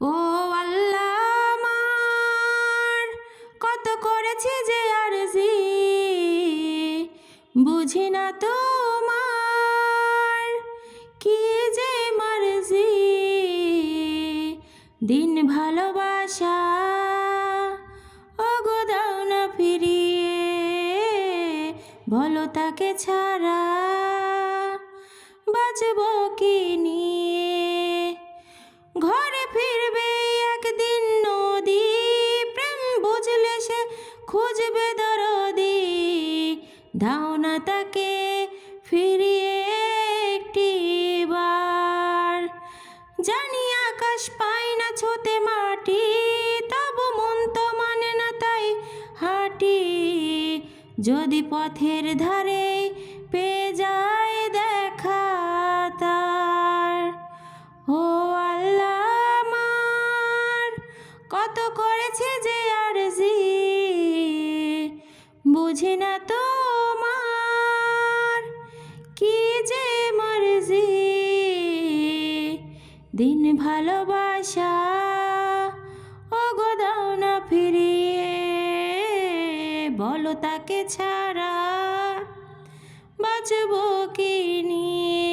ও আল্লাহ আমার কত করেছি যে আরজি, বুঝি না তোমার কি যে মারজি। দিন ভালোবাসা ওগো দাও না ফিরিয়ে, বলো তাকে ছাড়া বাঁচবো কি নিয়ে। ঘরে ফিরবে একদিন নদী, প্রেম বুঝলে সে খুঁজবে দরদি। দাও না তাকে ফিরিয়ে একটিবার। জানি আকাশ পায় না ছুঁতে মাটি, তবু মন তো মানে না তাই হাঁটি। যদি পথের ধারে পেয়ে যায় দেখা তার। ও আল্লাহ আমার কত করেছি যে আরজি, বুঝি না তোমার কি যে মরজি। দিন ভালোবাসা ওগো দাও না ফিরিয়ে, বলো তাকে ছাড়া বাঁচবো কি নিয়ে।